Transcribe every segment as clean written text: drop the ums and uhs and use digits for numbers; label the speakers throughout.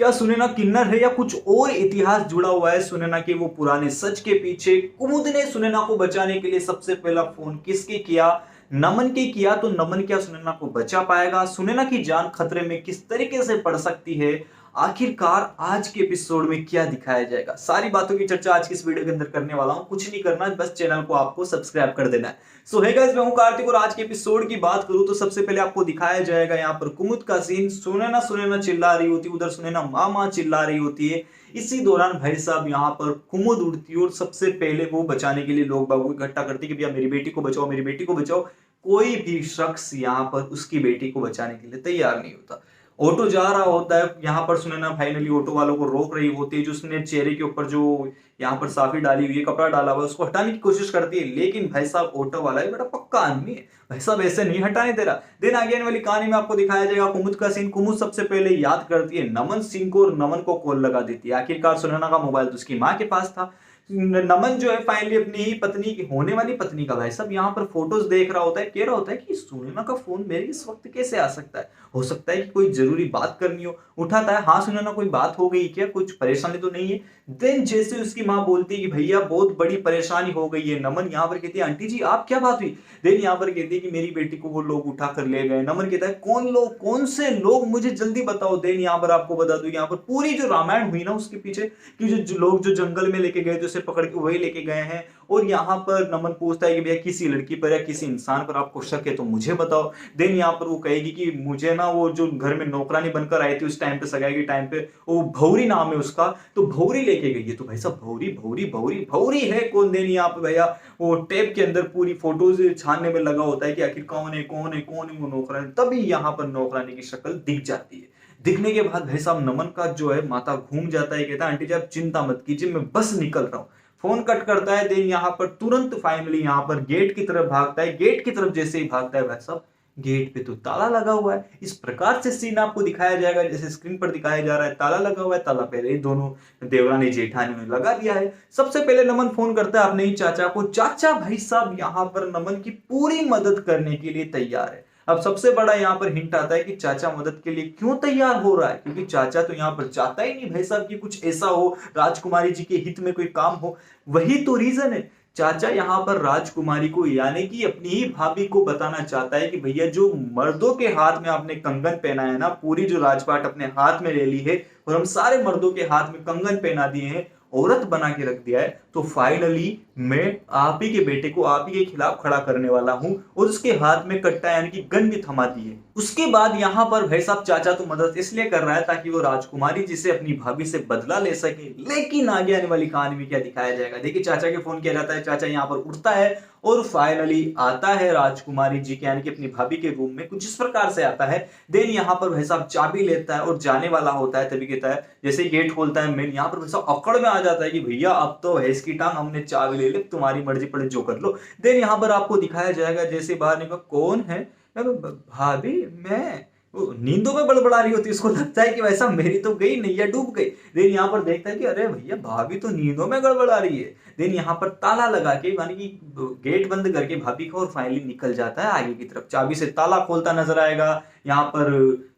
Speaker 1: क्या सुनैना किन्नर है या कुछ और इतिहास जुड़ा हुआ है सुनैना के वो पुराने सच के पीछे? कुमुद ने सुनैना को बचाने के लिए सबसे पहला फोन किसके किया? नमन के किया तो नमन क्या सुनैना को बचा पाएगा? सुनैना की जान खतरे में किस तरीके से पड़ सकती है? आखिरकार आज के एपिसोड में क्या दिखाया जाएगा? सारी बातों की चर्चा आज की इस वीडियो के अंदर करने वाला हूं। कुछ नहीं करना, बस चैनल को आपको सब्सक्राइब कर देना है। सो हे गाइस, मैं हूं कार्तिक और आज के एपिसोड की बात करूं तो सबसे पहले आपको दिखाया जाएगा यहाँ पर कुमुद का सीन। सुनैना सुनैना चिल्ला रही होती है, उधर सुनैना मामा चिल्ला रही होती है। इसी दौरान भाई साहब यहाँ पर कुमुद उड़ती है और सबसे पहले वो बचाने के लिए लोग बागों को इकट्ठा करती है कि भैया मेरी बेटी को बचाओ, मेरी बेटी को बचाओ। कोई भी शख्स यहाँ पर उसकी बेटी को बचाने के लिए तैयार नहीं होता। ऑटो जा रहा होता है, यहाँ पर सुनैना फाइनली ऑटो वालों को रोक रही होती है। जो उसने चेहरे के ऊपर जो यहाँ पर साफी डाली हुई है, कपड़ा डाला हुआ है, उसको हटाने की कोशिश करती है, लेकिन भाई साहब ऑटो वाला है बड़ा पक्का आदमी है, भाई साहब ऐसे नहीं हटाने दे रहा। देन आगे आने वाली कहानी में आपको दिखाया जाएगा कुमुद का सीन। कुमुद सबसे पहले याद करती है नमन सिंह को और नमन को कॉल लगा देती है। आखिरकार सुनैना का मोबाइल तो उसकी माँ के पास था। नमन जो है फाइनली अपनी ही पत्नी की होने वाली पत्नी का भाई साहब यहाँ पर फोटोज देख रहा होता है, कह रहा होता है कि सुनैना का फोन मेरे इस वक्त कैसे आ सकता है? हो सकता है कि कोई जरूरी बात करनी हो। उठाता है, हाँ सुनैना कोई बात हो गई क्या, कुछ परेशानी तो नहीं है? देन जैसे उसकी माँ बोलती है कि भैया बहुत बड़ी परेशानी हो गई है, नमन यहाँ पर कहती है आंटी जी आप क्या बात हुई? देन यहाँ पर कहती है कि मेरी बेटी को वो लोग उठा कर ले गए। नमन कहता है कौन लोग, कौन से लोग, मुझे जल्दी बताओ। देन यहाँ पर आपको बता दूं, यहाँ पर पूरी जो रामायण हुई ना उसके पीछे कि जो लोग जो जंगल में लेके गए थे उसे पकड़ के वही लेके गए हैं। और यहाँ पर नमन पूछता है कि भैया किसी लड़की पर या किसी इंसान पर आपको शक है तो मुझे बताओ। देन यहाँ पर वो कहेगी कि मुझे ना वो जो घर में नौकरानी बनकर आई थी उस टाइम पे, सगाई के टाइम पे, वो भौरी नाम है उसका, तो भौरी लेके गई है। तो भाई साहब भौरी भौरी भौरी भौरी है कौन? देन यहाँ पे भैया वो टेप के अंदर पूरी फोटोज छानने में लगा होता है कि आखिर कौन है कौन है कौन है वो नौकरानी। तभी यहाँ पर नौकरानी की शक्ल दिख जाती है। दिखने के बाद भाई साहब नमन का जो है माथा घूम जाता है, कहता है आंटी जी आप चिंता मत कीजिए, मैं बस निकल रहा हूँ। फोन कट करता है। देन यहाँ पर तुरंत फाइनली यहाँ पर गेट की तरफ भागता है। गेट की तरफ जैसे ही भागता है भाई साहब गेट पे तो ताला लगा हुआ है। इस प्रकार से सीन आपको दिखाया जाएगा जैसे स्क्रीन पर दिखाया जा रहा है। ताला लगा हुआ है, ताला पहले ही दोनों देवरानी जेठानी ने लगा दिया है। सबसे पहले नमन फोन करता है अपने ही चाचा को। चाचा भाई साहब यहाँ पर नमन की पूरी मदद करने के लिए तैयार है। अब सबसे बड़ा यहाँ पर हिंट आता है कि चाचा मदद के लिए क्यों तैयार हो रहा है, क्योंकि चाचा तो यहाँ पर चाहता ही नहीं भाई साहब कि कुछ ऐसा हो, राजकुमारी जी के हित में कोई काम हो। वही तो रीजन है। चाचा यहाँ पर राजकुमारी को यानी कि अपनी ही भाभी को बताना चाहता है कि भैया जो मर्दों के हाथ में आपने कंगन पहना है ना, पूरी जो राजपाट अपने हाथ में ले ली है और हम सारे मर्दों के हाथ में कंगन पहना दिए हैं, औरत बना के रख दिया है, तो फाइनली मैं आप ही के बेटे को आप ही के खिलाफ खड़ा करने वाला हूं। और उसके हाथ में कट्टा यानी कि गन भी थमा दी है। उसके बाद यहाँ पर भाई साहब चाचा तो मदद इसलिए कर रहा है ताकि वो राजकुमारी जी से अपनी भाभी से बदला ले सके। लेकिन आगे आने वाली कहानी में क्या दिखाया जाएगा, देखिए चाचा के फोन किया जाता है, चाचा यहाँ पर उठता है और फाइनली आता है राजकुमारी जी के यानी कि अपनी भाभी के रूम में। कुछ इस प्रकार से आता है। देन यहाँ पर भाई साहब चाबी लेता है और जाने वाला होता है, तभी कहता है जैसे ही गेट खोलता है मेन, यहाँ पर भाई साहब अकड़ में आ जाता है कि भैया अब तो भैंस की टांग, हमने चाबी ले ली, तुम्हारी मर्जी पड़े जो कर लो। देन यहाँ पर आपको दिखाया जाएगा जैसे बाहर निकल, कौन है? भाभी मैं, वो नींदों में बड़बड़ा रही होती है, उसको लगता है कि वैसा मेरी तो गई नैया डूब गई। देन यहाँ पर देखता है कि अरे भैया भाभी तो नींदों में गड़बड़ा रही है। देन यहाँ पर ताला लगा के यानी कि गेट बंद करके भाभी का और फाइनली निकल जाता है आगे की तरफ। चाबी से ताला खोलता नजर आएगा। यहाँ पर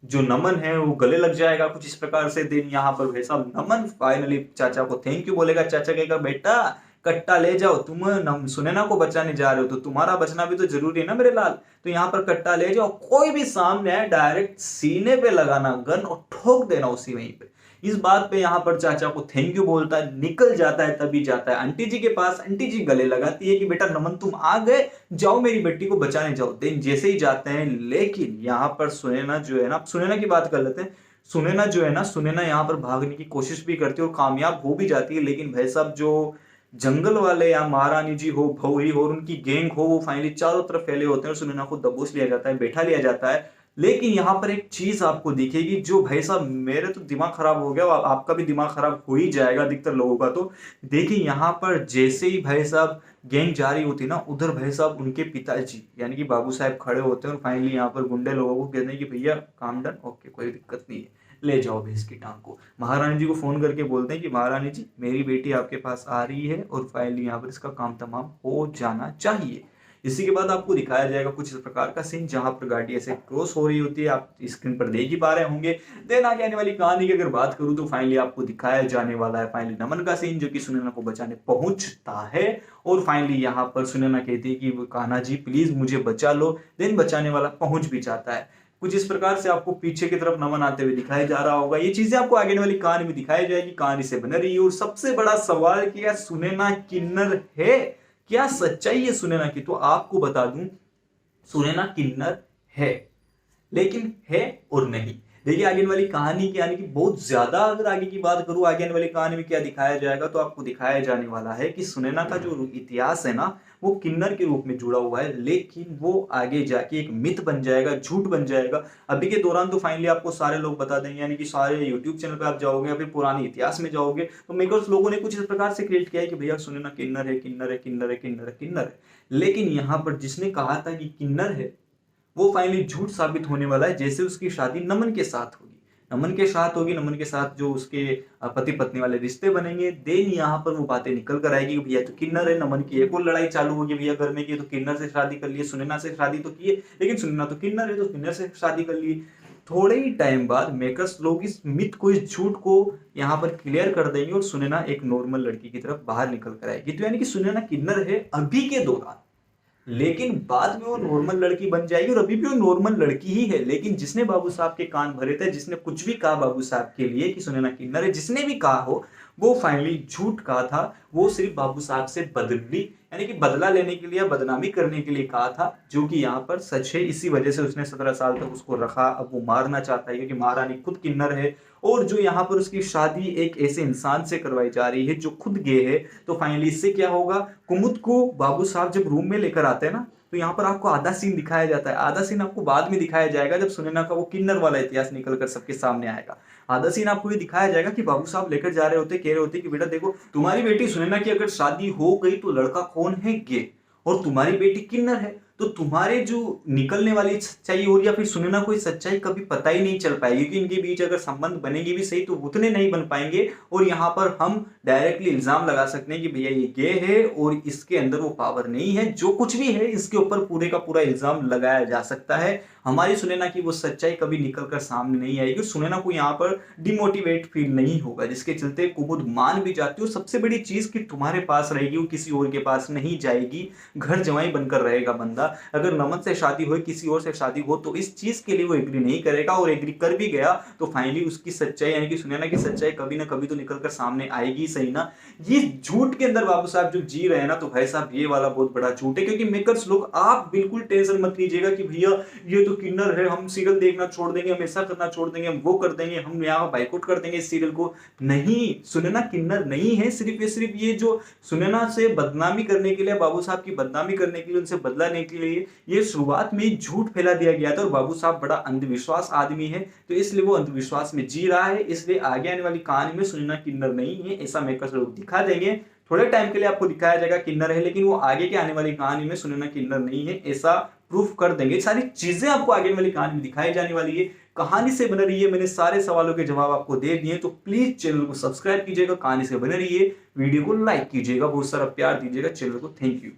Speaker 1: जो नमन है वो गले लग जाएगा कुछ इस प्रकार से। देन यहाँ पर भाई साहब नमन फाइनली चाचा को थैंक यू बोलेगा। चाचा कहेगा बेटा कट्टा ले जाओ, तुम सुनैना को बचाने जा रहे हो तो तुम्हारा बचना भी तो जरूरी है ना मेरे लाल, तो यहाँ पर कट्टा ले जाओ। कोई भी सामने आए डायरेक्ट सीने पे लगाना गन और ठोक देना उसी वहीं पे। इस बात पे यहाँ पर चाचा को थैंक यू बोलता है, निकल जाता है। तभी जाता है आंटी जी के पास। आंटी जी गले लगाती है कि बेटा नमन तुम आ गए, जाओ मेरी बेटी को बचाने जाओ। देन जैसे ही जाते हैं, लेकिन यहाँ पर सुनैना जो है ना, सुनैना की बात कर लेते हैं। सुनैना जो है ना, सुनैना यहाँ पर भागने की कोशिश भी करती है और कामयाब हो भी जाती है। लेकिन भाई साहब जो जंगल वाले या महारानी जी हो, भौरी हो और उनकी गैंग हो, वो फाइनली चारों तरफ फैले होते हैं और सुनैना को दबोच लिया जाता है, बैठा लिया जाता है। लेकिन यहाँ पर एक चीज आपको दिखेगी जो भाई साहब मेरे तो दिमाग खराब हो गया, आपका भी दिमाग खराब हो ही जाएगा अधिकतर लोगों का। तो देखिए यहाँ पर जैसे ही भाई साहब गैंग जा रही होती ना, उधर भाई साहब उनके पिताजी यानी कि बाबू साहब खड़े होते हैं और फाइनली यहाँ पर गुंडे लोगों को कहते हैं कि भैया काम डन, ओके कोई दिक्कत नहीं है, ले जाओ भैंस की टांग को। महारानी जी को फोन करके बोलते हैं कि महारानी जी मेरी बेटी आपके पास आ रही है और फाइनली यहाँ पर इसका काम तमाम हो जाना चाहिए। इसी के बाद आपको दिखाया जाएगा कुछ इस प्रकार का सीन जहां पर गाड़ी ऐसे क्रॉस हो रही होती है, आप स्क्रीन पर देख ही पा रहे होंगे। देन आगे आने वाली कहानी की अगर बात करूं तो फाइनली आपको दिखाया जाने वाला है फाइनली नमन का सीन, जो कि सुनैना को बचाने पहुंचता है। और फाइनली यहाँ पर सुनैना कहती है कि कान्हा जी प्लीज मुझे बचा लो। देन बचाने वाला पहुंच भी जाता है। कुछ इस प्रकार से आपको पीछे की तरफ नमन आते हुए दिखाई जा रहा होगा। ये चीजें आपको आगे वाली कहानी में दिखाई जाएगी, कहानी से बने रही। और सबसे बड़ा सवाल कि क्या सुनैना किन्नर है, क्या सच्चाई है सुनैना की? तो आपको बता दूं, सुनैना किन्नर है, लेकिन है और नहीं। देखिए आगे वाली कहानी की यानी कि बहुत ज्यादा अगर आगे की बात करूं, आगे वाली कहानी में क्या दिखाया जाएगा, तो आपको दिखाया जाने वाला है कि सुनैना का जो इतिहास है ना, वो किन्नर के रूप में जुड़ा हुआ है, लेकिन वो आगे जाके एक मिथ बन जाएगा, झूठ बन जाएगा। अभी के दौरान तो फाइनली आपको सारे लोग बता देंगे, यानी कि सारे यूट्यूब चैनल पे आप जाओगे या फिर पुराने इतिहास में जाओगे तो मेकर्स लोगों ने कुछ इस प्रकार से क्रिएट किया है कि भैया सुनैना किन्नर है, किन्नर है, किन्नर है, किन्नर है, किन्नर है। लेकिन यहाँ पर जिसने कहा था कि किन्नर है, वो फाइनली झूठ साबित होने वाला है। जैसे उसकी शादी नमन के साथ होगी, नमन के साथ होगी, नमन के साथ जो उसके पति पत्नी वाले रिश्ते बनेंगे, देन यहाँ पर वो बातें निकल कर आएगी कि भैया तो किन्नर है। नमन की एक और लड़ाई चालू होगी, भैया घर में की तो किन्नर से शादी कर लिए, सुनैना से शादी तो किए, लेकिन सुनैना तो किन्नर है तो किन्नर से शादी कर ली। थोड़े ही टाइम बाद मेकर्स लोग इस मिथ को, इस झूठ को यहाँ पर क्लियर कर देंगे और सुनैना एक नॉर्मल लड़की की तरफ बाहर निकल कर आएगी। तो यानी कि सुनैना किन्नर है अभी के दौरान, लेकिन बाद में वो नॉर्मल लड़की बन जाएगी। और अभी भी वो नॉर्मल लड़की ही है, लेकिन जिसने बाबू साहब के कान भरे थे, जिसने कुछ भी कहा बाबू साहब के लिए कि सुनैना किन्नर है, जिसने भी कहा हो, वो फाइनली झूठ कहा था। वो सिर्फ बाबू साहब से बदली यानी कि बदला लेने के लिए या बदनामी करने के लिए कहा था, जो कि यहाँ पर सच है। इसी वजह से उसने 17 साल तक उसको रखा। अब वो मारना चाहता है क्योंकि महारानी खुद किन्नर है। और जो यहाँ पर उसकी शादी एक ऐसे इंसान से करवाई जा रही है जो खुद गे है। तो फाइनली इससे क्या होगा, कुमुद को बाबू साहब जब रूम में लेकर आते हैं ना, तो यहाँ पर आपको आधा सीन दिखाया जाता है। आधा सीन आपको बाद में दिखाया जाएगा जब सुनैना का वो किन्नर वाला इतिहास निकल कर सबके सामने आएगा। आधा सीन आपको ये दिखाया जाएगा कि बाबू साहब लेकर जा रहे होते, कह रहे होते कि बेटा देखो, तुम्हारी बेटी सुनैना की अगर शादी हो गई तो लड़का कौन है, गे, और तुम्हारी बेटी किन्नर है, तो तुम्हारे जो निकलने वाली सच्चाई हो, या फिर सुनैना कोई सच्चाई कभी पता ही नहीं चल पाएगी कि इनके बीच अगर संबंध बनेगी भी सही तो उतने नहीं बन पाएंगे। और यहाँ पर हम डायरेक्टली इल्जाम लगा सकते हैं कि भैया ये गे है और इसके अंदर वो पावर नहीं है। जो कुछ भी है इसके ऊपर पूरे का पूरा इल्जाम लगाया जा सकता है। हमारी सुनैना की वो सच्चाई कभी निकल कर सामने नहीं आएगी। सुनैना को यहाँ पर डिमोटिवेट फील नहीं होगा, जिसके चलते कुमुद मान भी जाती है। और सबसे बड़ी चीज कि तुम्हारे पास रहेगी, वो किसी और के पास नहीं जाएगी। घर जवाई बनकर रहेगा बंदा। अगर नमन से शादी हो, किसी और से शादी हो, तो इस चीज के लिए वो एग्री नहीं करेगा। और एग्री कर भी गया तो फाइनली उसकी सच्चाई यानी कि सुनैना की सच्चाई कभी ना कभी तो निकल कर सामने आएगी, सही ना। ये झूठ के अंदर बाबू साहब जो जी रहे हैं ना, तो भाई साहब ये वाला बहुत बड़ा झूठ है। क्योंकि मेकर्स लोग, आप बिल्कुल टेंशन मत लीजिएगा कि भैया ये तो किन्नर है, हम सीरियल देखना छोड़ देंगे, हम ऐसा करना छोड़ देंगे, हम वो कर देंगे, हम यहाँ बाइकआउट कर देंगे इस सीरियल को। नहीं, सुनैना किन्नर नहीं है। सिर्फ ये जो सुनैना से बदनामी करने के लिए, बाबू साहब की बदनामी करने के लिए, उनसे बदला लेने के लिए ये शुरुआत में झूठ फैला दिया गया था। और बाबू साहब बड़ा अंधविश्वास आदमी है, तो इसलिए वो अंधविश्वास में जी रहा है। इसलिए आगे आने वाली कहानी में सुनैना किन्नर नहीं है, ऐसा मेकर्स लोग दिखा देंगे। थोड़े टाइम के लिए आपको दिखाया जाएगा किन्नर है, लेकिन वो आगे के आने वाली कहानी में सुनैना किन्नर नहीं है, ऐसा प्रूफ कर देंगे। सारी चीजें आपको आगे वाली कहानी में दिखाई जाने वाली है। कहानी से बने रहिए। मैंने सारे सवालों के जवाब आपको दे दिए, तो प्लीज चैनल को सब्सक्राइब कीजिएगा, कहानी से बने रहिए, वीडियो को लाइक कीजिएगा, बहुत सारा प्यार दीजिएगा चैनल को। Thank you.